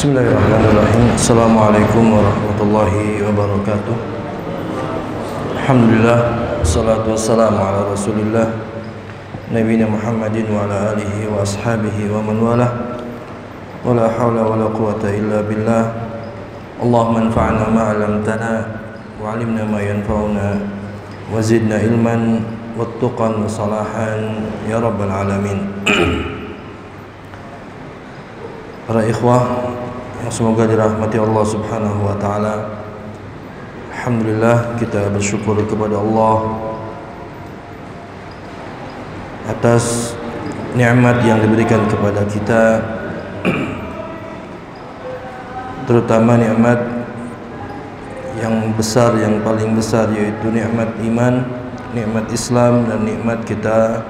Bismillahirrahmanirrahim. Assalamualaikum warahmatullahi wabarakatuh. Alhamdulillah, salatu wassalamu ala rasulillah Nabiyina Muhammadin wa ala alihi wa ashabihi wa man walah. Wa la hawla wa la quwata illa billah. Allahumma anfa'na ma 'allamtana wa 'allimna ma yanfa'una wa zidna ilman wattaqan wa salahan ya rabbal alamin. Para ikhwah yang semoga dirahmati Allah Subhanahu wa taala. Alhamdulillah, kita bersyukur kepada Allah atas nikmat yang diberikan kepada kita, terutama nikmat yang besar, yang paling besar, yaitu nikmat iman, nikmat Islam, dan nikmat kita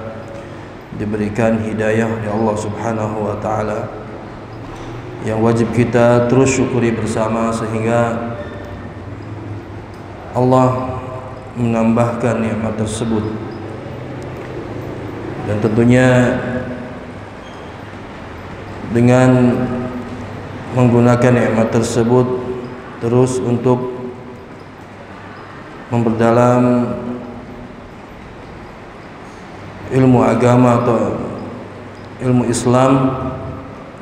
diberikan hidayah oleh Allah Subhanahu wa taala, yang wajib kita terus syukuri bersama sehingga Allah menambahkan nikmat tersebut. Dan tentunya dengan menggunakan nikmat tersebut terus untuk memperdalam ilmu agama atau ilmu Islam,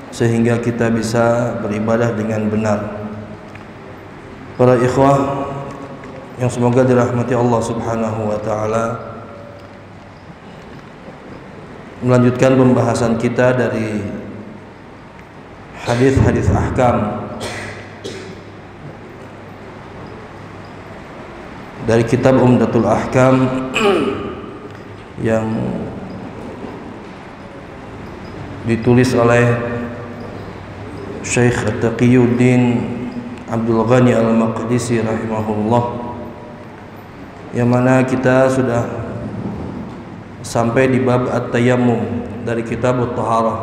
sehingga kita bisa beribadah dengan benar. Para ikhwah yang semoga dirahmati Allah Subhanahu wa taala, melanjutkan pembahasan kita dari hadis-hadis ahkam dari kitab Umdatul Ahkam yang ditulis oleh Syekh At-Taqiyuddin Abdul Ghani Al-Maqdisi rahimahullah, yang mana kita sudah sampai di bab At-Tayammum dari kitab At-Taharah.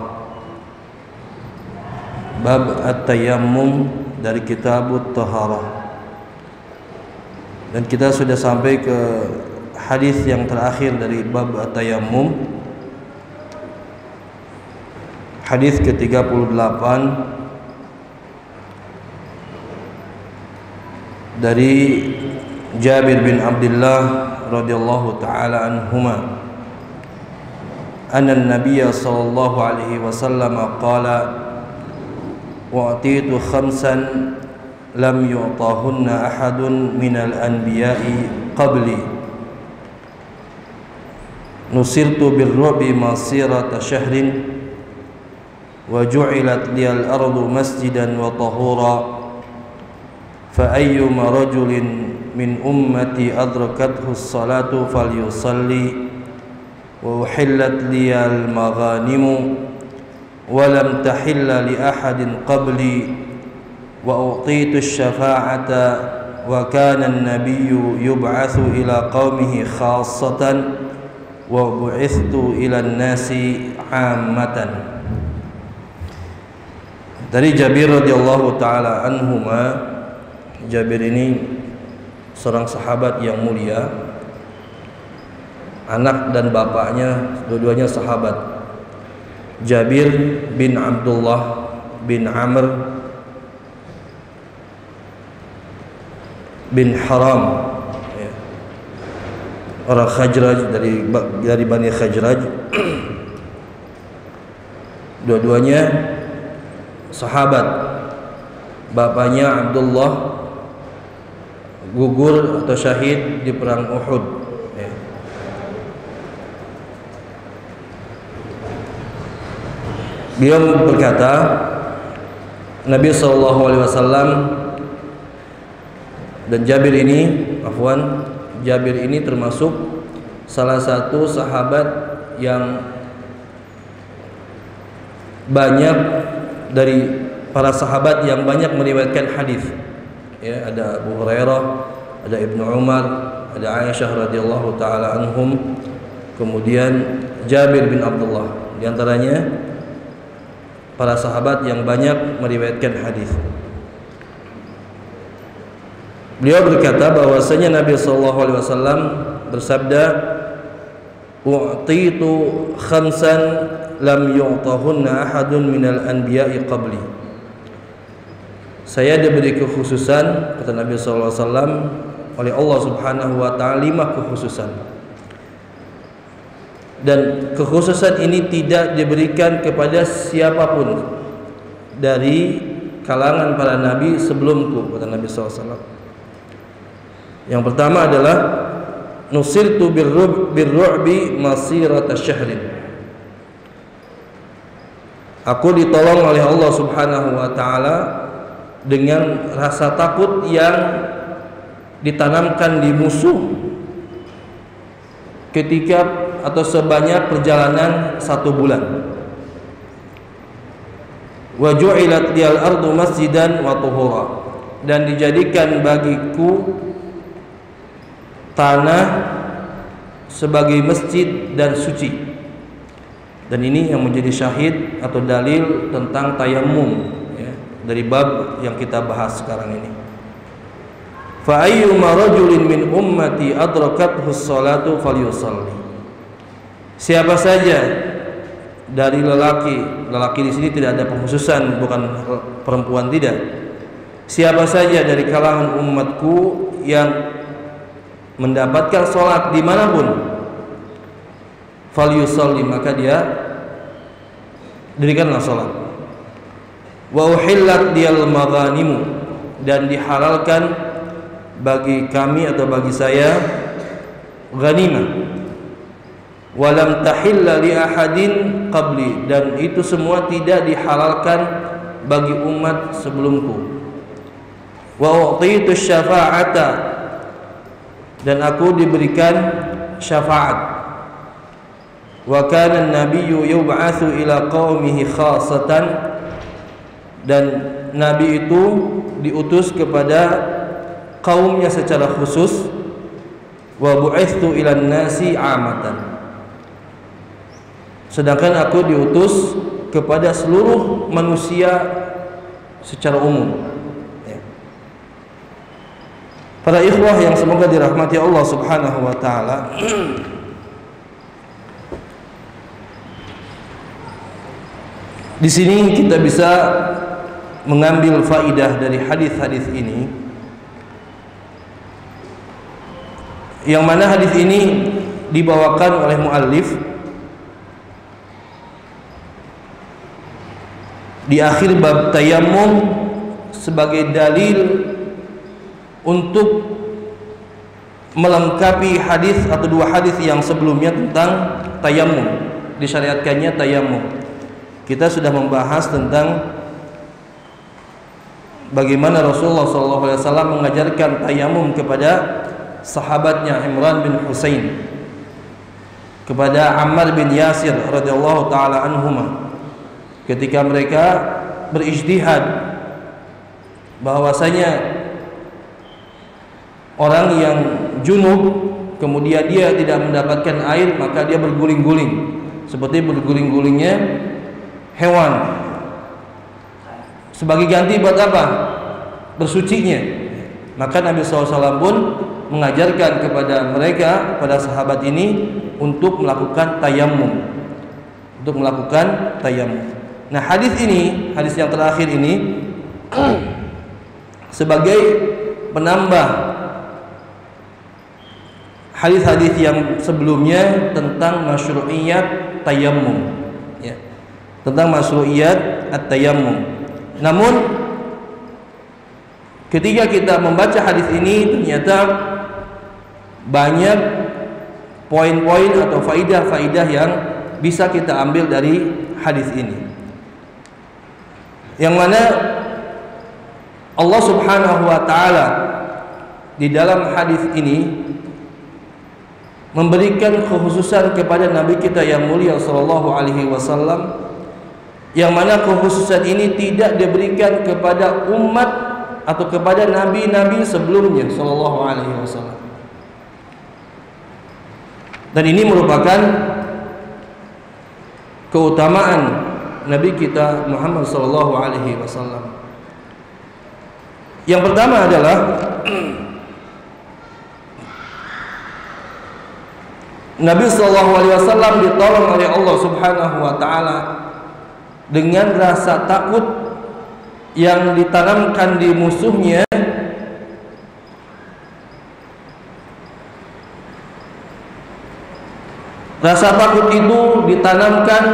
Bab At-Tayammum dari kitab At-Taharah, dan kita sudah sampai ke hadis yang terakhir dari bab At-Tayammum, hadis ke-38 dari Jabir bin Abdullah radhiyallahu taala anhuma, anna an-nabiy sallallahu alaihi wasallam qala wa'titu khamsan lam yu'tahunna ahadun minal anbiya'i qabli nusirtu birru'bi masirata syahrin wa ju'ilat liyal ardu masjidan wa tahura فَأَيُّمَا رَجُلٍ مِّنْ أُمَّتِي أَدْرَكَتْهُ الصَّلَاةُ فَلْيُصَلِّ وَأُحِلَّتْ لِيَ الْمَغَانِمُ وَلَمْ تَحِلَّ لِأَحَدٍ قَبْلِي وَأُعْطِيتُ الشَّفَاعَةَ وَكَانَ النَّبِيُّ يُبْعَثُ إِلَى قَوْمِهِ خَاصَّةً وَبُعِثْتُ إِلَى النَّاسِ عَامَّةً. Dari Jabir radhiyallahu taala anhuma, Jabir ini seorang sahabat yang mulia, anak dan bapaknya dua-duanya sahabat. Jabir bin Abdullah bin Amr bin Haram, orang Khajraj, dari Bani Khajraj. Dua-duanya sahabat. Bapaknya Abdullah gugur atau syahid di perang Uhud. Beliau berkata, Nabi SAW dan Jabir ini termasuk salah satu sahabat yang banyak dari para sahabat yang banyak meriwayatkan hadis. Ya, ada Abu Hurairah, ada Ibnu Umar, ada Aisyah radhiyallahu taala anhum, kemudian Jabir bin Abdullah. Di antaranya para sahabat yang banyak meriwayatkan hadis. Beliau berkata bahwasanya Nabi sallallahu alaihi wasallam bersabda, "U'titu khamsan lam yu'tahunna ahadun minal anbiya'i qabli." Saya diberi kekhususan, kata Nabi sallallahu alaihi wasallam, oleh Allah Subhanahu wa taala 5 kekhususan. Dan kekhususan ini tidak diberikan kepada siapapun dari kalangan para nabi sebelumku, kata Nabi sallallahu alaihi wasallam. Yang pertama adalah nusirtu birru'bi masirata syahrin. Aku ditolong oleh Allah Subhanahu wa taala dengan rasa takut yang ditanamkan di musuh ketika atau sebanyak perjalanan 1 bulan. Wa ju'ilat liyal ardu masjidan wa tuhura, dan dijadikan bagiku tanah sebagai masjid dan suci. Dan ini yang menjadi syahid atau dalil tentang tayammum, ya, dari bab yang kita bahas sekarang ini. Fa ayyuma rajulin min ummati adrakathu as-salatu falyusalli. Siapa saja dari lelaki di sini tidak ada pengkhususan, bukan perempuan, tidak. Siapa saja dari kalangan umatku yang mendapatkan salat dimanapun, falyusalli, maka dia dirikanlah salat. Wa uhillat diyal maghanimu, dan dihalalkan bagi kami atau bagi saya ghanimah. Walam tahilla li ahadin qabli, dan itu semua tidak dihalalkan bagi umat sebelumku. Wa u'titu syafa'ata, dan aku diberikan syafaat. Wa kana an-nabiyyu yub'atsu ila qaumihi khassatan, dan nabi itu diutus kepada kaumnya secara khusus. Wa bu'itsu ila an-nasi 'amatan, sedangkan aku diutus kepada seluruh manusia secara umum. Ya. Para ikhwah yang semoga dirahmati Allah Subhanahu wa taala, di sini kita bisa mengambil faidah dari hadis-hadis ini, yang mana hadis ini dibawakan oleh muallif di akhir bab tayammum sebagai dalil untuk melengkapi hadis atau 2 hadis yang sebelumnya tentang tayammum, disyariatkannya tayammum. Kita sudah membahas tentang bagaimana Rasulullah SAW mengajarkan tayammum kepada sahabatnya Imran bin Husain, kepada Ammar bin Yasir radhiyallahu taala anhuma, ketika mereka berijtihad bahwasanya orang yang junub kemudian dia tidak mendapatkan air, maka dia berguling-guling seperti berguling-gulingnya hewan, sebagai ganti buat apa? Bersucinya. Maka Nabi SAW pun mengajarkan kepada mereka, pada sahabat ini, untuk melakukan tayammum, Nah, hadis ini, hadis yang terakhir ini sebagai penambah hadis-hadis yang sebelumnya tentang masyru'iyat tayammum, ya, tentang masyru'iyat at-tayammum. Namun ketika kita membaca hadis ini, ternyata banyak poin-poin atau faidah-faidah yang bisa kita ambil dari hadis ini, yang mana Allah Subhanahu wa taala di dalam hadis ini memberikan kekhususan kepada Nabi kita yang mulia sallallahu alaihi wasallam, yang mana kekhususan ini tidak diberikan kepada umat atau kepada nabi-nabi sebelumnya sallallahu alaihi wasallam. Dan ini merupakan keutamaan Nabi kita Muhammad sallallahu alaihi wasallam. Yang pertama adalah Nabi sallallahu alaihi wasallam ditolong oleh Allah Subhanahu wa taala dengan rasa takut yang ditanamkan di musuhnya rasa takut itu ditanamkan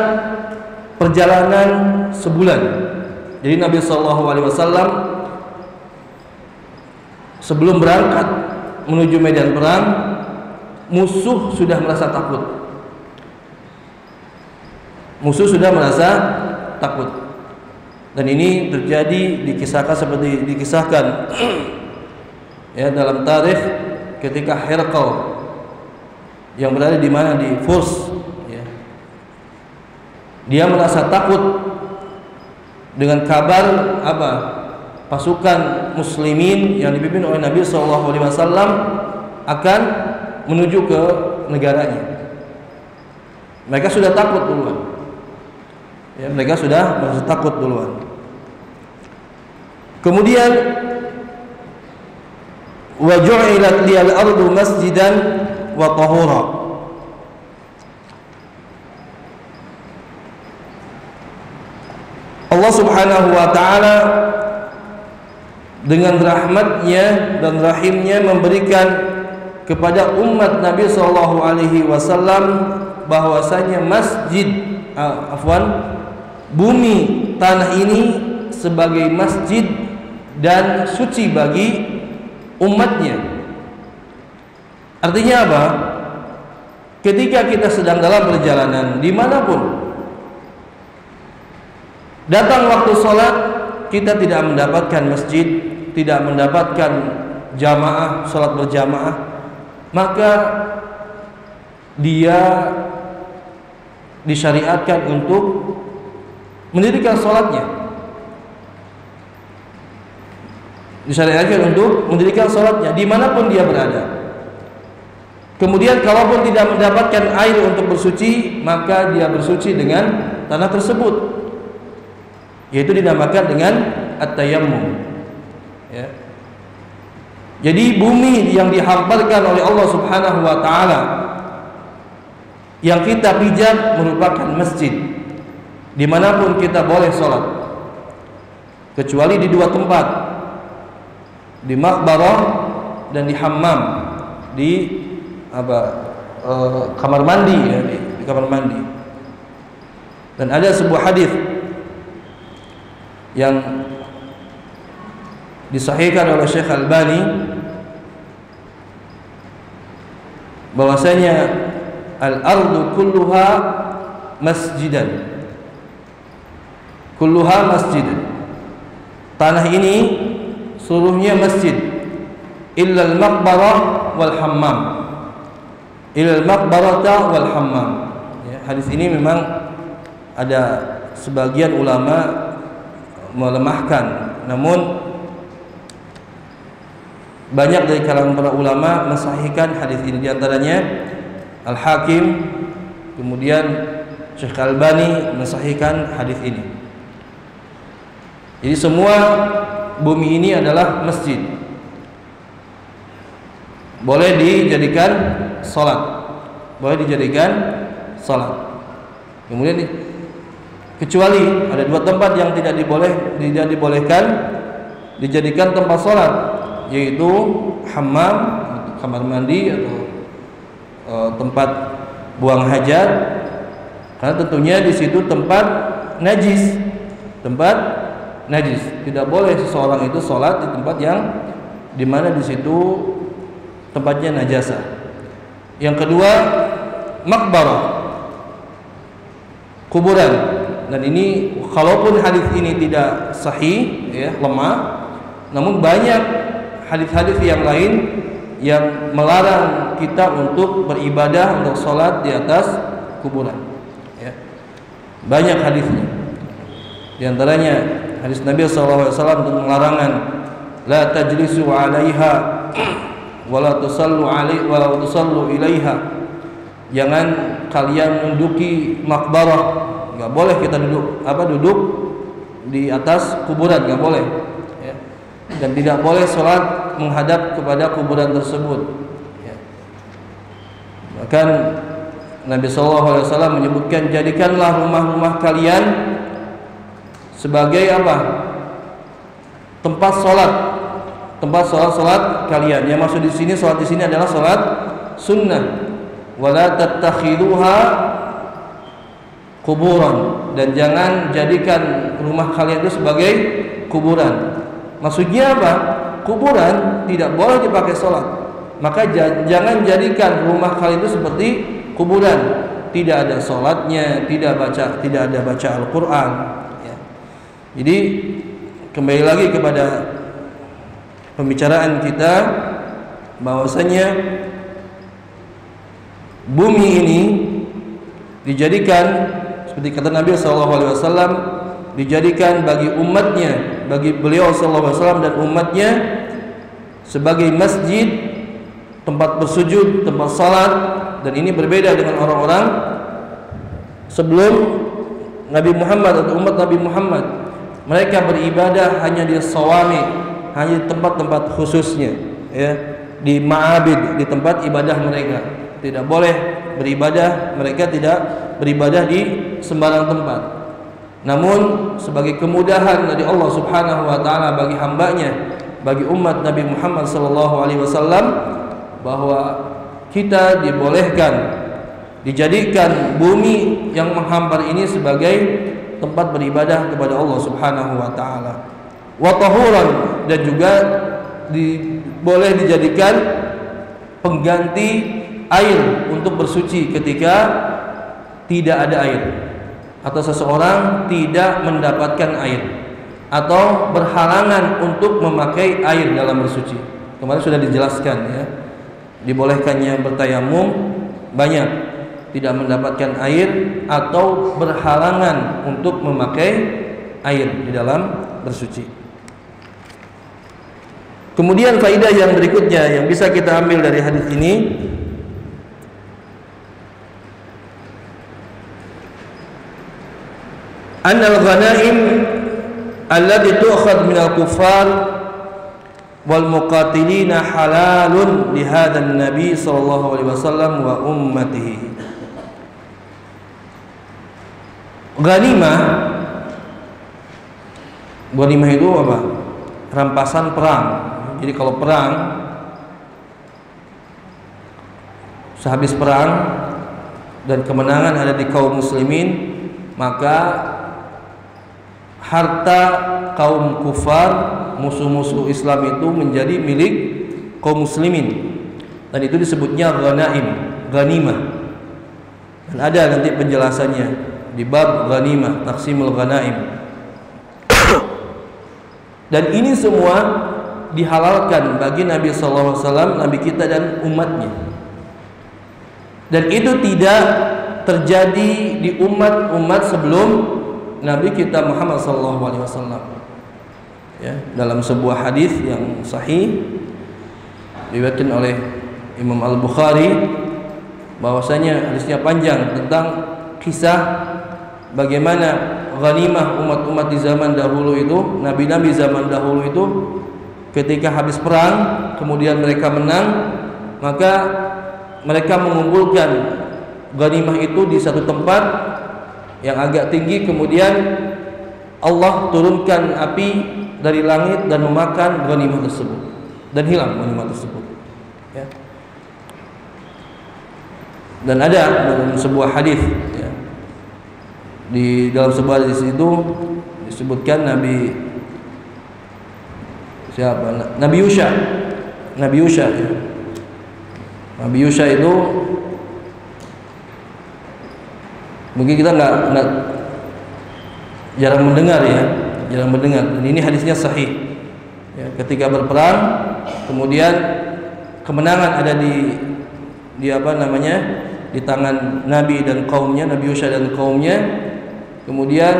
perjalanan sebulan. Jadi Nabi SAW sebelum berangkat menuju medan perang, musuh sudah merasa takut. Musuh sudah merasa takut. Dan ini terjadi dikisahkan seperti dikisahkan ya dalam tarikh ketika Herakl yang berada di mana, di Furs ya. Dia merasa takut dengan kabar apa? Pasukan muslimin yang dipimpin oleh Nabi SAW akan menuju ke negaranya. Mereka sudah takut duluan. Ya, mereka sudah merasa takut duluan. Kemudian wa ju'ilat liyal ardu masjidan wa tahura. Allah Subhanahu wa taala dengan rahmatnya dan rahimnya memberikan kepada umat Nabi sallallahu alaihi wasallam bahwasanya bumi tanah ini sebagai masjid dan suci bagi umatnya. Artinya apa? Ketika kita sedang dalam perjalanan dimanapun, datang waktu sholat, kita tidak mendapatkan masjid, tidak mendapatkan jamaah, sholat berjamaah, maka dia disyariatkan untuk mendirikan sholatnya. Disyariatkan untuk mendirikan sholatnya dimanapun dia berada. Kemudian kalaupun tidak mendapatkan air untuk bersuci, maka dia bersuci dengan tanah tersebut, yaitu dinamakan dengan at-tayammum ya. Jadi bumi yang dihamparkan oleh Allah Subhanahu wa taala yang kita pijak merupakan masjid, dimanapun kita boleh sholat, kecuali di dua tempat, di maqbarah dan di hammam, di kamar mandi ya, di kamar mandi. Dan ada sebuah hadis yang disahihkan oleh Syekh Albani bahwasanya al-ardu kulluha masjidan, kulluha masjidan, tanah ini seluruhnya masjid, illa al-maqbarah wal hammam, illa al-maqbarata wal hammam ya. Hadis ini memang ada sebagian ulama melemahkan, namun banyak dari kalangan para ulama mensahihkan hadis ini, di antaranya Al-Hakim, kemudian Syekh Albani mensahihkan hadis ini. Jadi semua bumi ini adalah masjid, boleh dijadikan salat, boleh dijadikan salat. Kemudian kecuali ada dua tempat yang tidak dibolehkan dijadikan tempat salat, yaitu hammam, kamar mandi, atau tempat buang hajat, karena tentunya di situ tempat najis, tidak boleh seseorang itu sholat di tempat yang dimana di situ tempatnya najasa. Yang kedua, makbarah, kuburan. Dan ini kalaupun hadis ini tidak sahih ya, lemah, namun banyak hadis-hadis yang lain yang melarang kita untuk beribadah, untuk sholat di atas kuburan ya. Banyak hadisnya. Di antaranya hadis Nabi SAW tentang larangan la tajlisu 'alaiha wa la tusallu 'alaiha wa la tusallu ilaiha. Jangan kalian menduduki makbarah, enggak boleh kita duduk di atas kuburan, enggak boleh ya. Dan tidak boleh sholat menghadap kepada kuburan tersebut ya. Bahkan Nabi SAW menyebutkan, jadikanlah rumah-rumah kalian sebagai apa? tempat salat kalian. Yang maksud di sini salat di sini adalah salat sunnah. Wala tattakhiduha kuburan, dan jangan jadikan rumah kalian itu sebagai kuburan. Maksudnya apa? Kuburan tidak boleh dipakai salat. Maka jangan jadikan rumah kalian itu seperti kuburan. Tidak ada salatnya, tidak ada baca Al-Qur'an, ya. Jadi kembali lagi kepada pembicaraan kita, bahwasanya bumi ini dijadikan seperti kata Nabi SAW, dijadikan bagi umatnya, bagi beliau SAW dan umatnya sebagai masjid, tempat bersujud, tempat salat. Dan ini berbeda dengan orang-orang sebelum Nabi Muhammad atau umat Nabi Muhammad. Mereka beribadah hanya di sawami, hanya di tempat-tempat khususnya, ya, di ma'abid, di tempat ibadah mereka. Tidak boleh beribadah, mereka tidak beribadah di sembarang tempat. Namun sebagai kemudahan dari Allah Subhanahu wa taala bagi hambanya, bagi umat Nabi Muhammad sallallahu alaihi wasallam, bahwa kita dibolehkan dijadikan bumi yang menghampar ini sebagai tempat beribadah kepada Allah Subhanahu wa taala. Wa tahuran, dan juga boleh dijadikan pengganti air untuk bersuci ketika tidak ada air, atau seseorang tidak mendapatkan air, atau berhalangan untuk memakai air dalam bersuci. Kemarin sudah dijelaskan, ya, dibolehkannya bertayamum banyak, tidak mendapatkan air atau berhalangan untuk memakai air di dalam bersuci. Kemudian faidah yang berikutnya yang bisa kita ambil dari hadis ini, annal ghanaim allati tu'khadh minal kuffar wal muqatilina halalun li hadzal nabi sallallahu alaihi wasallam wa ummatihi. Ghanimah itu apa? Rampasan perang. Jadi kalau perang, sehabis perang dan kemenangan ada di kaum muslimin, maka harta kaum kufar, musuh-musuh Islam itu menjadi milik kaum muslimin, dan itu disebutnya ghanimah. Dan ada nanti penjelasannya di bab ghanimah, taqsimul ghanaim. Dan ini semua dihalalkan bagi Nabi SAW, Nabi kita dan umatnya. Dan itu tidak terjadi di umat-umat sebelum Nabi kita Muhammad SAW. Ya, dalam sebuah hadis yang sahih diriwayatkan oleh Imam Al-Bukhari, bahwasanya hadisnya panjang tentang kisah bagaimana ghanimah umat-umat di zaman dahulu itu, nabi-nabi zaman dahulu itu, ketika habis perang kemudian mereka menang, maka mereka mengumpulkan ghanimah itu di satu tempat yang agak tinggi, kemudian Allah turunkan api dari langit dan memakan ghanimah tersebut, dan hilang ghanimah tersebut, ya. Dan ada dalam sebuah hadis, ya, di dalam sebuah hadis itu disebutkan Nabi siapa? Nabi Yusha, ya. Nabi Yusha itu mungkin kita nggak jarang mendengar, ya, jarang mendengar. Dan ini hadisnya sahih. Ya, ketika berperang, kemudian kemenangan ada di apa namanya, di tangan Nabi dan kaumnya, Nabi Yusha dan kaumnya. Kemudian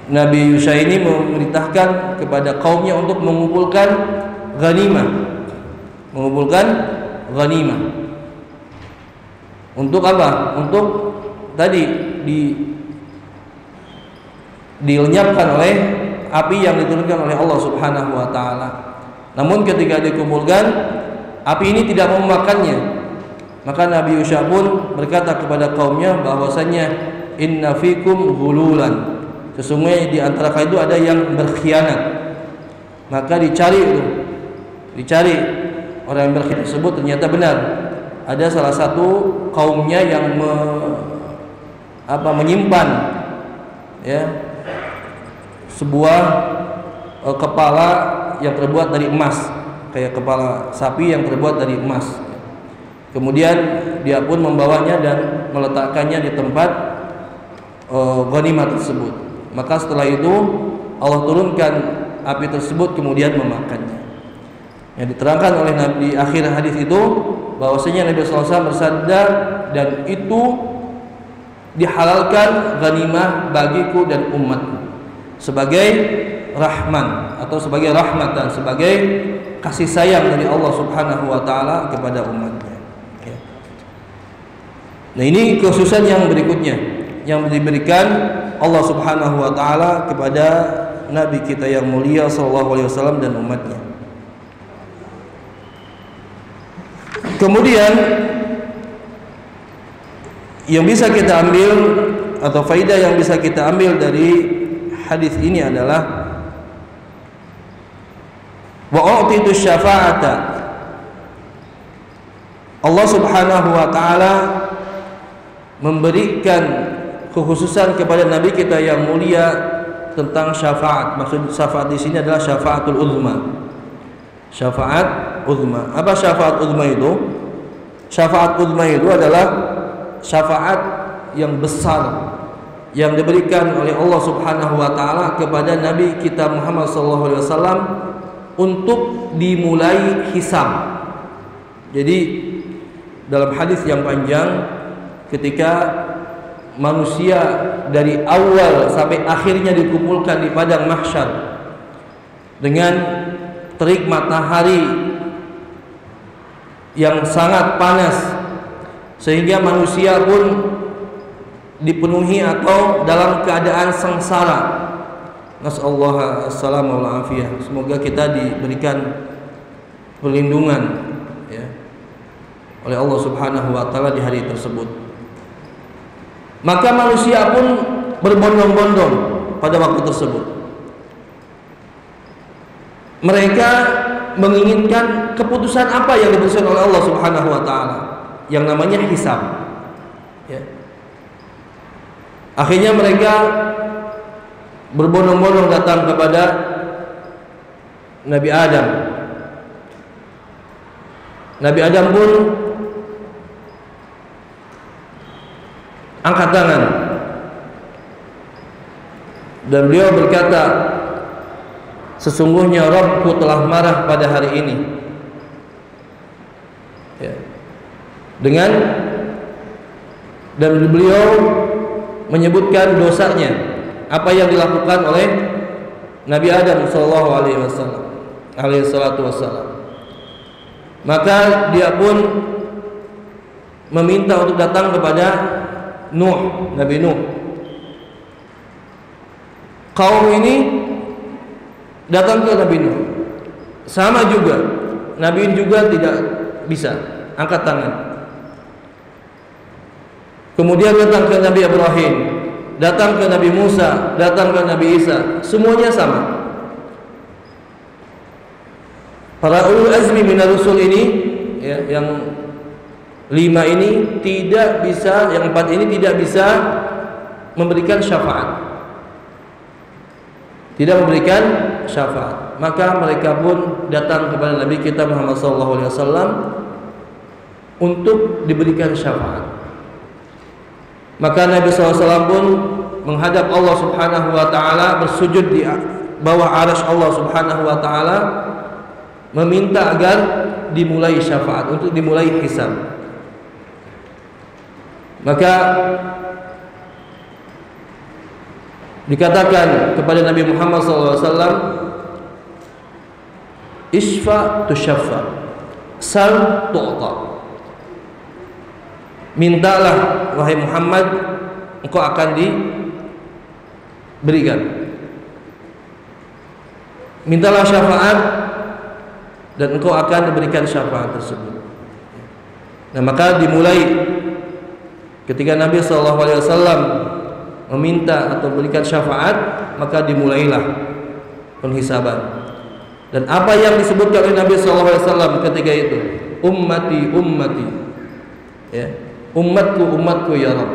Nabi Yusha ini memerintahkan kepada kaumnya untuk mengumpulkan ghanimah. Untuk apa? Untuk tadi dilenyapkan oleh api yang diturunkan oleh Allah Subhanahu wa taala. Namun ketika dikumpulkan, api ini tidak memakannya. Maka Nabi Yusha pun berkata kepada kaumnya bahwasanya inna fikum ghululan, sesungguhnya di antara kalian itu ada yang berkhianat. Maka dicari orang yang berkhianat tersebut, ternyata benar ada salah satu kaumnya yang menyimpan ya sebuah kepala yang terbuat dari emas, kayak kepala sapi yang terbuat dari emas. Kemudian dia pun membawanya dan meletakkannya di tempat ghanimah tersebut. Maka setelah itu Allah turunkan api tersebut kemudian memakannya. Yang diterangkan oleh Nabi di akhir hadis itu bahwasanya Nabi SAW bersabda, dan itu dihalalkan ghanimah bagiku dan umatku sebagai rahman atau sebagai rahmatan, sebagai kasih sayang dari Allah Subhanahu wa taala kepada umatnya. Ya. Nah, ini kekhususan yang berikutnya yang diberikan Allah Subhanahu wa taala kepada Nabi kita yang mulia sallallahu alaihi wasallam dan umatnya. Kemudian yang bisa kita ambil atau faidah yang bisa kita ambil dari hadis ini adalah wa'utitu syafa'ata. Allah Subhanahu wa taala memberikan kekhususan kepada Nabi kita yang mulia tentang syafaat. Maksud syafaat di sini adalah syafaatul uzma. Syafaat uzma. Apa syafaat uzma itu? Syafaat uzma itu adalah syafaat yang besar yang diberikan oleh Allah Subhanahu wa taala kepada Nabi kita Muhammad sallallahu alaihi wasallam untuk dimulai hisab. Jadi dalam hadis yang panjang, ketika manusia dari awal sampai akhirnya dikumpulkan di padang mahsyar dengan terik matahari yang sangat panas, sehingga manusia pun dipenuhi atau dalam keadaan sengsara. Nasallahu assalamu wal afiyah. Semoga kita diberikan perlindungan ya oleh Allah Subhanahu wa taala di hari tersebut. Maka manusia pun berbondong-bondong pada waktu tersebut. Mereka menginginkan keputusan apa yang diputuskan oleh Allah Subhanahu wa taala yang namanya hisab. Ya. Akhirnya mereka berbondong-bondong datang kepada Nabi Adam. Nabi Adam pun angkat tangan dan beliau berkata, sesungguhnya Rabbku telah marah pada hari ini. Ya. Dan beliau menyebutkan dosanya, apa yang dilakukan oleh Nabi Adam sallallahu alaihi wasallam, alaihi salatu wassalam. Maka dia pun meminta untuk datang kepada Nuh, Nabi Nuh. Kaum ini datang ke Nabi Nuh. Sama juga, Nabi juga tidak bisa angkat tangan. Kemudian datang ke Nabi Ibrahim, datang ke Nabi Musa, datang ke Nabi Isa, semuanya sama. Para ulul azmi minar rusul ini ya, yang 5 ini tidak bisa, yang 4 ini tidak bisa memberikan syafaat. Tidak memberikan syafaat. Maka mereka pun datang kepada Nabi kita Muhammad SAW untuk diberikan syafaat. Maka Nabi SAW pun menghadap Allah Subhanahu wa ta'ala, bersujud di bawah arasy Allah Subhanahu wa ta'ala, meminta agar dimulai syafaat, untuk dimulai hisab. Maka dikatakan kepada Nabi Muhammad SAW, Isfa tushaffa, sal tu'ta. Mintalah wahai Muhammad, engkau akan diberikan. Mintalah syafaat dan engkau akan diberikan syafaat tersebut. Nah, maka dimulai ketika Nabi SAW meminta atau berikan syafaat, maka dimulailah penghisaban. Dan apa yang disebutkan oleh Nabi SAW ketika itu, ummati ummati, ya, umatku umatku ya Rabb.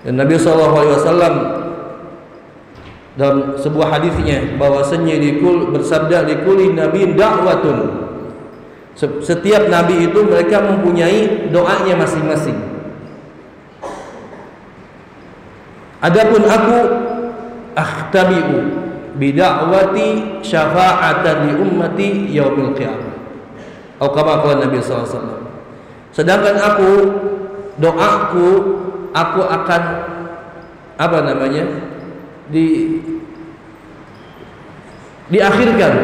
Dan Nabi SAW dalam sebuah hadisnya bahwasanya bersabda, likulli nabiyyin da'watun. Setiap nabi itu mereka mempunyai doanya masing-masing. Adapun aku akhtabi'u bida'wati syafa'atan li ummati yaumil qiyamah. Atau kama qala Nabi sallallahu alaihi wasallam. Sedangkan aku, doaku, aku akan diakhirkan.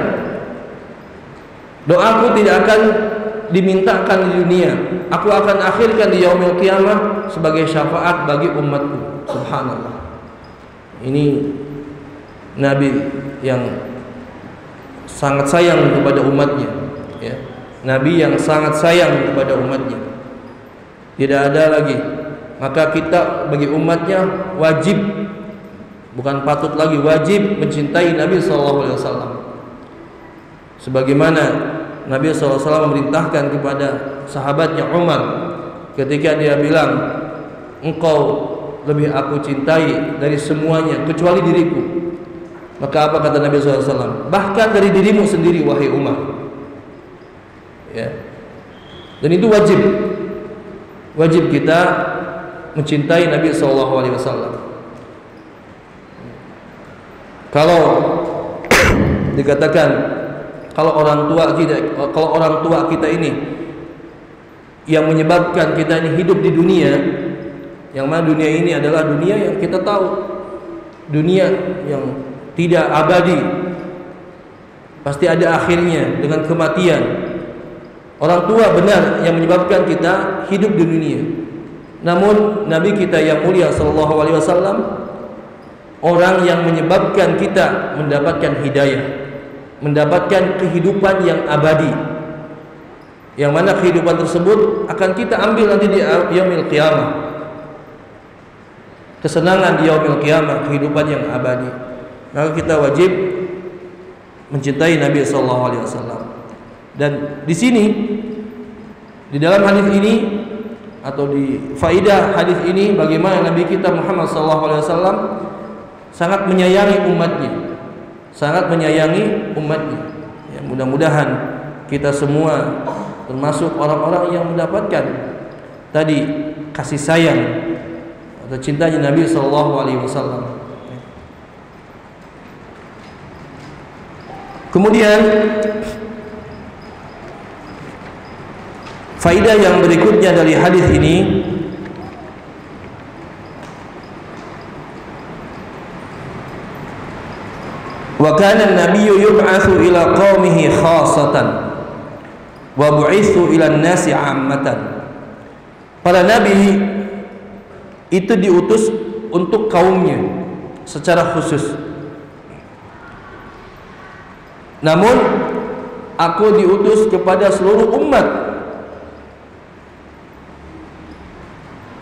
Doaku tidak akan dimintakan di dunia. Aku akan akhirkan di yaumil qiyamah sebagai syafaat bagi umatku. Subhanallah. Ini Nabi yang sangat sayang kepada umatnya, ya. Nabi yang sangat sayang kepada umatnya. Tidak ada lagi. Maka kita bagi umatnya wajib, bukan patut lagi, wajib mencintai Nabi SAW. Sebagaimana Nabi SAW memerintahkan kepada sahabatnya Umar ketika dia bilang, engkau lebih aku cintai dari semuanya kecuali diriku. Maka apa kata Nabi SAW? Bahkan dari dirimu sendiri wahai Umar. Ya. Dan itu wajib. Wajib kita mencintai Nabi SAW. Kalau dikatakan kalau orang tua kita ini yang menyebabkan kita ini hidup di dunia, yang mana dunia ini adalah dunia yang kita tahu, dunia yang tidak abadi, pasti ada akhirnya dengan kematian. Orang tua benar yang menyebabkan kita hidup di dunia. Namun Nabi kita yang mulia sallallahu alaihi wasallam, orang yang menyebabkan kita mendapatkan hidayah, mendapatkan kehidupan yang abadi, yang mana kehidupan tersebut akan kita ambil nanti di yaumil qiyamah. Kesenangan di yaumil qiyamah, kehidupan yang abadi. Maka kita wajib mencintai Nabi sallallahu alaihi wasallam. Dan di sini, di dalam hadis ini atau di faidah hadis ini, bagaimana Nabi kita Muhammad sallallahu alaihi wasallam sangat menyayangi umatnya, sangat menyayangi umatnya. Ya, mudah-mudahan kita semua termasuk orang-orang yang mendapatkan tadi kasih sayang atau cintanya Nabi sallallahu alaihi wasallam. Kemudian faidah yang berikutnya dari hadis ini, wa kana an-nabiyyu yub'atsu ila qaumihi khassatan wa bu'itsu ila an-nasi 'ammatan. Para nabi itu diutus untuk kaumnya secara khusus. Namun aku diutus kepada seluruh umat.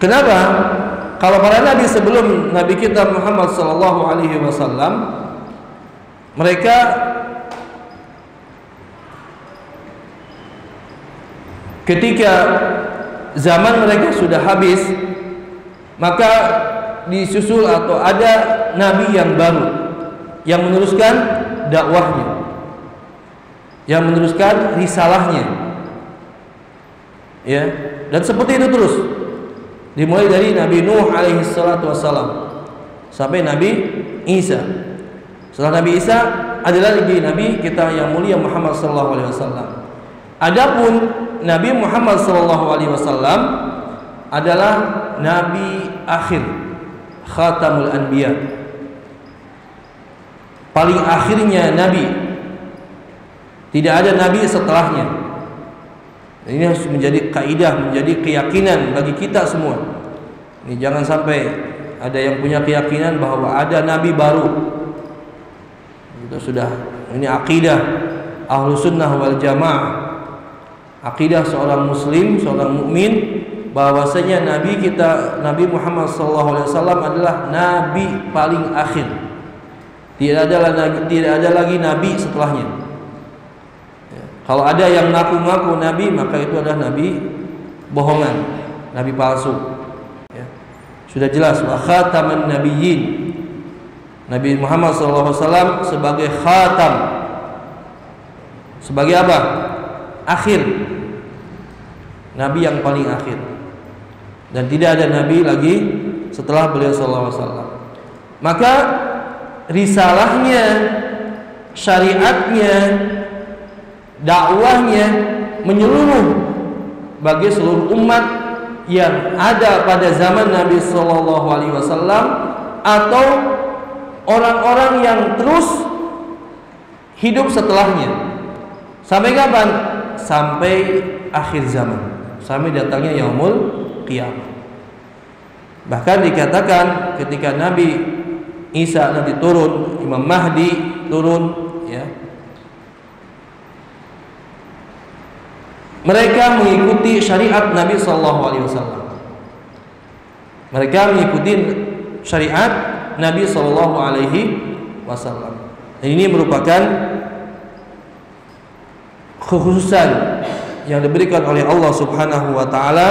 Kenapa? Kalau para nabi sebelum Nabi kita Muhammad sallallahu alaihi wasallam, mereka ketika zaman mereka sudah habis, maka disusul atau ada nabi yang baru yang meneruskan dakwahnya, yang meneruskan risalahnya, ya. Dan seperti itu terus, dimulai dari Nabi Nuh alaihi salatu wassalam sampai Nabi Isa. Setelah Nabi Isa adalah lagi Nabi kita yang mulia Muhammad sallallahu alaihi wasallam. Adapun Nabi Muhammad sallallahu alaihi wasallam adalah nabi akhir, khatamul anbiya, paling akhirnya nabi. Tidak ada nabi setelahnya. Ini harus menjadi kaidah, menjadi keyakinan bagi kita semua. Ini jangan sampai ada yang punya keyakinan bahwa ada nabi baru. Itu sudah, ini akidah Ahlus Sunnah wal Jamaah. Akidah seorang muslim, seorang mukmin bahwasanya Nabi kita, Nabi Muhammad SAW adalah Nabi paling akhir. Tidak ada lagi Nabi setelahnya. Kalau ada yang ngaku-ngaku Nabi, maka itu adalah Nabi bohongan, Nabi palsu. Ya. Sudah jelas, wa khataman nabiyyin. Nabi Muhammad SAW sebagai khatam. Sebagai apa? Akhir. Nabi yang paling akhir. Dan tidak ada Nabi lagi setelah beliau SAW. Maka risalahnya, syariatnya, dakwahnya menyeluruh bagi seluruh umat yang ada pada zaman Nabi SAW atau orang-orang yang terus hidup setelahnya. Sampai kapan? Sampai akhir zaman, sampai datangnya yaumul qiyamah. Bahkan dikatakan ketika Nabi Isa nanti turun, Imam Mahdi turun, ya, mereka mengikuti syariat Nabi SAW. Mereka mengikuti syariat Nabi SAW. Dan ini merupakan kekhususan yang diberikan oleh Allah Subhanahu wa taala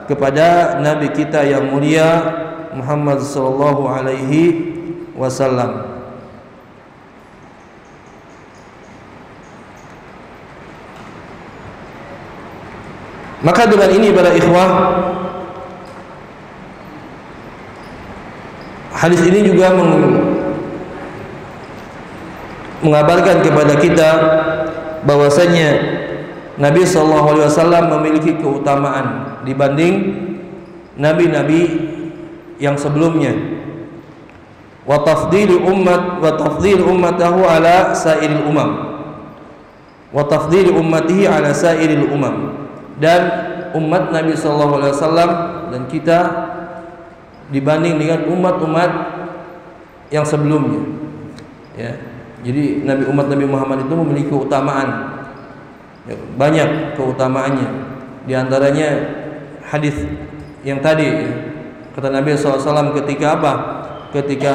kepada Nabi kita yang mulia Muhammad sallallahu alaihi wasallam. Maka dengan ini para ikhwah, hadis ini juga mengabarkan kepada kita bahwasanya Nabi SAW memiliki keutamaan dibanding nabi-nabi yang sebelumnya. Wa tafdhil ummatahu ala sa'iril umam. Wa tafdhil ummatihi ala sa'iril umam. Dan umat Nabi SAW dan kita dibanding dengan umat-umat yang sebelumnya. Ya. Jadi umat Nabi Muhammad itu memiliki keutamaan. Ya, banyak keutamaannya. Di antaranya hadis yang tadi, ya, kata Nabi SAW ketika apa? Ketika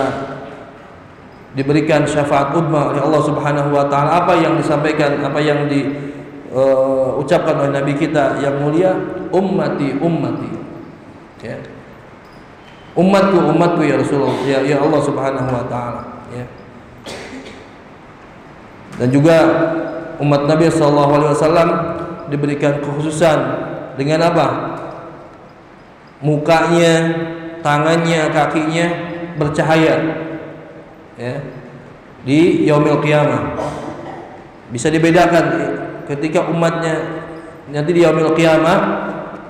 diberikan syafaat udma oleh Allah Subhanahu wa taala, apa yang disampaikan, apa yang diucapkan oleh Nabi kita yang mulia, ummati ummati. Ya. Umatku umatku ya Rasulullah, ya Allah Subhanahu wa taala, ya. Dan juga umat Nabi SAW diberikan kekhususan dengan apa? Mukanya, tangannya, kakinya bercahaya, ya, di yaumil qiyamah. Bisa dibedakan ketika umatnya nanti di yaumil qiyamah,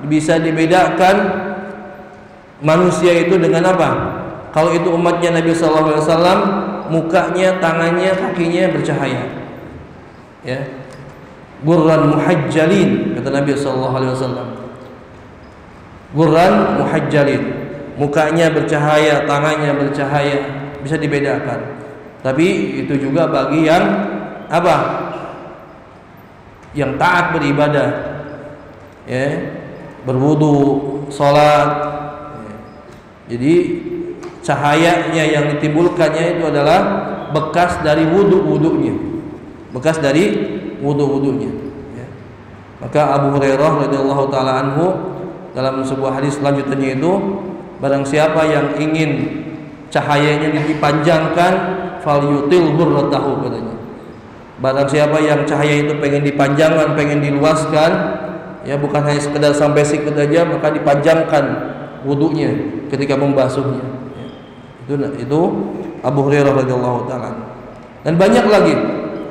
bisa dibedakan manusia itu dengan apa? Kalau itu umatnya Nabi SAW, mukanya, tangannya, kakinya bercahaya, ya, gurran muhajjalin, kata Nabi SAW. Gurran muhajjalin, mukanya bercahaya, tangannya bercahaya, bisa dibedakan. Tapi itu juga bagi yang apa? Yang taat beribadah, ya, berwudu, sholat, ya. Jadi cahayanya yang ditimbulkannya itu adalah bekas dari wudu-wudunya, bekas dari wudu-wudunya, ya. Maka Abu Hurairah radhiyallahu taala anhu dalam sebuah hadis selanjutnya itu, barang siapa yang ingin cahayanya dipanjangkan, falyutil hurratahu, katanya. Barang siapa yang cahaya itu pengen dipanjangkan, pengen diluaskan, ya, bukan hanya sekedar sampai sikut aja, maka dipanjangkan wudunya ketika membasuhnya, ya. Itu Abu Hurairah radhiyallahu taala. Dan banyak lagi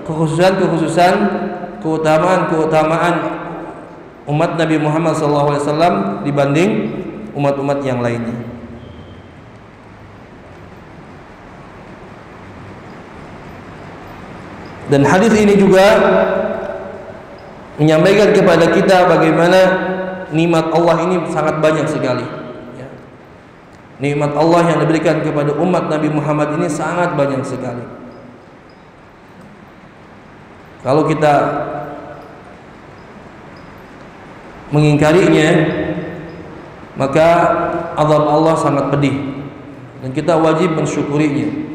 kekhususan, keutamaan umat Nabi Muhammad SAW dibanding umat-umat yang lainnya. Dan hadis ini juga menyampaikan kepada kita bagaimana nikmat Allah ini sangat banyak sekali, ya. Nikmat Allah yang diberikan kepada umat Nabi Muhammad ini sangat banyak sekali. Kalau kita mengingkarinya, maka azab Allah sangat pedih dan kita wajib mensyukurinya.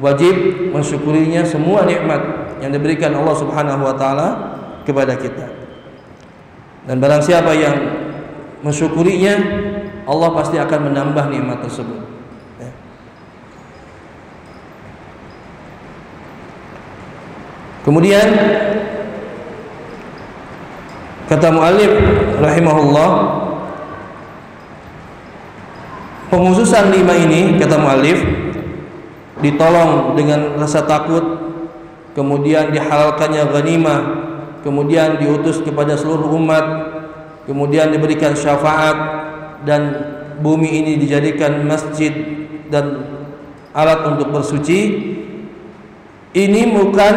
Wajib mensyukurinya semua nikmat yang diberikan Allah Subhanahu wa taala kepada kita. Dan barang siapa yang mensyukurinya, Allah pasti akan menambah nikmat tersebut. Kemudian kata muallif rahimahullah, penghususan 5 ini kata muallif ditolong dengan rasa takut, kemudian dihalalkannya ghanimah, kemudian diutus kepada seluruh umat, kemudian diberikan syafaat, dan bumi ini dijadikan masjid dan alat untuk bersuci. Ini bukan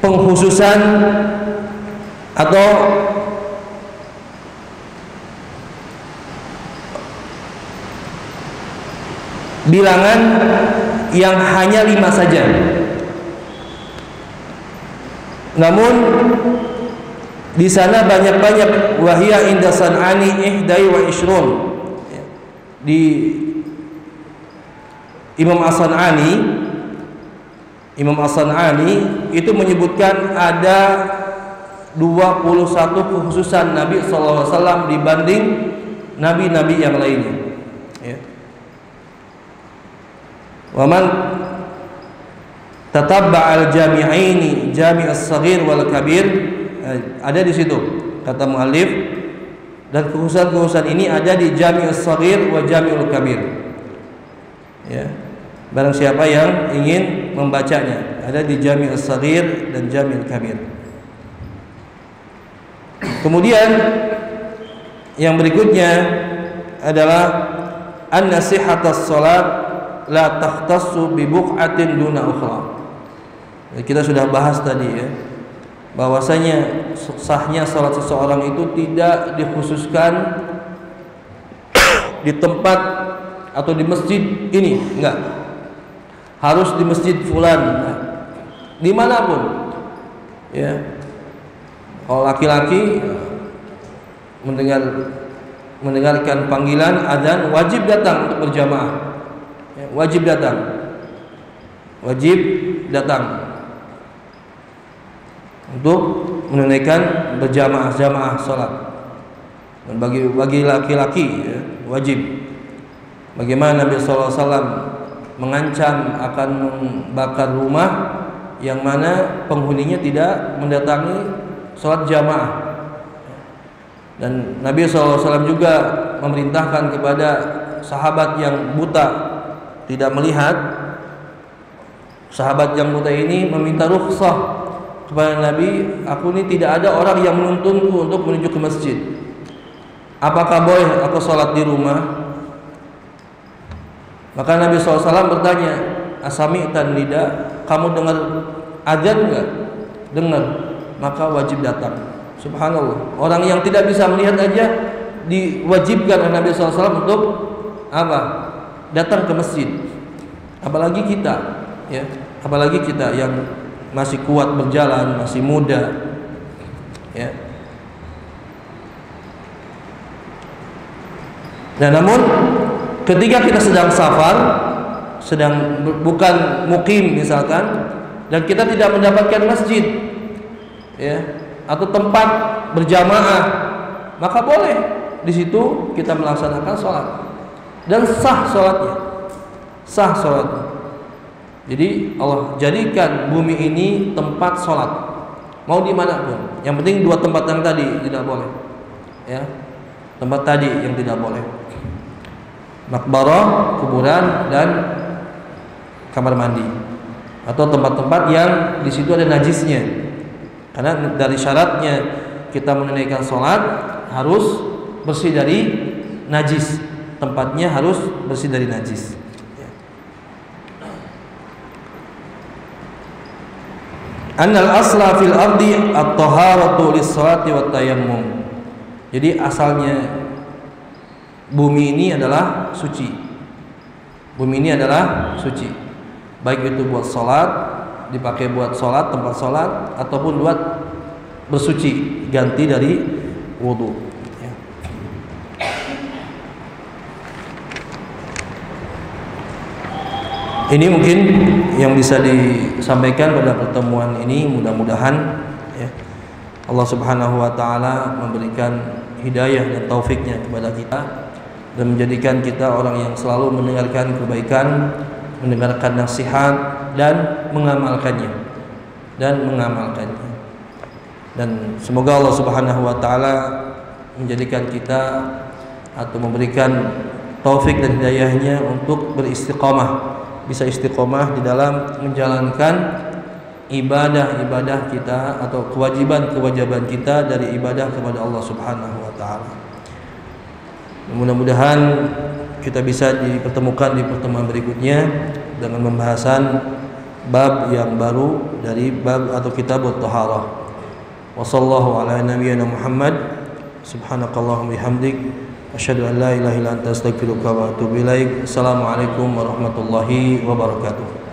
penghususan atau bilangan yang hanya 5 saja. Namun di sana banyak-banyak, wahia inda san'ani ihdai wa ishrun. Di Imam As-San'ani itu menyebutkan ada 21 kekhususan Nabi SAW dibanding nabi-nabi yang lainnya. Wa man tatabba al-jami'aini, jami' as-saghir wal kabir, ada di situ kata muallif, dan kekhususan-kekhususan ini ada di jami' as-saghir wa jami'ul kabir. Ya. Barang siapa yang ingin membacanya, ada di jami' as-saghir dan jami'ul kabir. Kemudian yang berikutnya adalah an-nasihatas salat la takhtassu bi buq'atin duna ukhra. Kita sudah bahas tadi ya, bahwasanya sahnya salat seseorang itu tidak dikhususkan di tempat atau di masjid ini, enggak. Harus di masjid fulan, nah, dimanapun ya. Kalau laki-laki mendengarkan panggilan adzan, wajib datang untuk berjamaah. Wajib datang untuk menunaikan berjamaah salat. Dan bagi laki-laki ya, wajib. Bagaimana Nabi SAW mengancam akan membakar rumah yang mana penghuninya tidak mendatangi salat jamaah. Dan Nabi SAW juga memerintahkan kepada sahabat yang buta, tidak melihat, sahabat yang buta ini meminta rukhsah kepada Nabi, aku ini tidak ada orang yang menuntunku untuk menuju ke masjid, apakah boleh aku sholat di rumah? Maka Nabi SAW bertanya, asami'tan nida, kamu dengar azan enggak? Dengar, maka wajib datang. Subhanallah, orang yang tidak bisa melihat aja diwajibkan oleh Nabi SAW untuk apa? Datang ke masjid. Apalagi kita ya, apalagi kita yang masih kuat berjalan, masih muda ya. Dan namun ketika kita sedang safar, sedang bukan mukim misalkan, dan kita tidak mendapatkan masjid ya, atau tempat berjamaah, maka boleh di situ kita melaksanakan sholat dan sah sholatnya. Jadi Allah jadikan bumi ini tempat sholat, mau dimanapun. Yang penting 2 tempat yang tadi tidak boleh ya, tempat tadi yang tidak boleh, makbarah, kuburan, dan kamar mandi, atau tempat-tempat yang di situ ada najisnya. Karena dari syaratnya kita menunaikan sholat harus bersih dari najis, tempatnya harus bersih dari najis. Annal asla fil ardi at-taharatu lis-salati wat tayammum. Jadi asalnya bumi ini adalah suci. Bumi ini adalah suci, baik itu buat salat dipakai buat sholat, tempat sholat, ataupun buat bersuci, ganti dari wudu. Ya. Ini mungkin yang bisa disampaikan pada pertemuan ini. Mudah-mudahan ya, Allah Subhanahu wa Ta'ala memberikan hidayah dan taufiknya kepada kita dan menjadikan kita orang yang selalu mendengarkan kebaikan, mendengarkan nasihat dan mengamalkannya. Dan semoga Allah Subhanahu wa Ta'ala menjadikan kita atau memberikan taufik dan hidayahnya untuk beristiqamah, bisa istiqomah di dalam menjalankan ibadah-ibadah kita atau kewajiban-kewajiban kita dari ibadah kepada Allah Subhanahu wa Ta'ala. Mudah-mudahan kita bisa dipertemukan di pertemuan berikutnya dengan pembahasan bab yang baru dari bab atau kitabut thaharah. Wa sallallahu ala nabiyyina Muhammad. Subhanakallahumma bihamdik asyhadu an la ilaha illa anta astaghfiruka wa atubu ilaik. Assalamualaikum warahmatullahi wabarakatuh.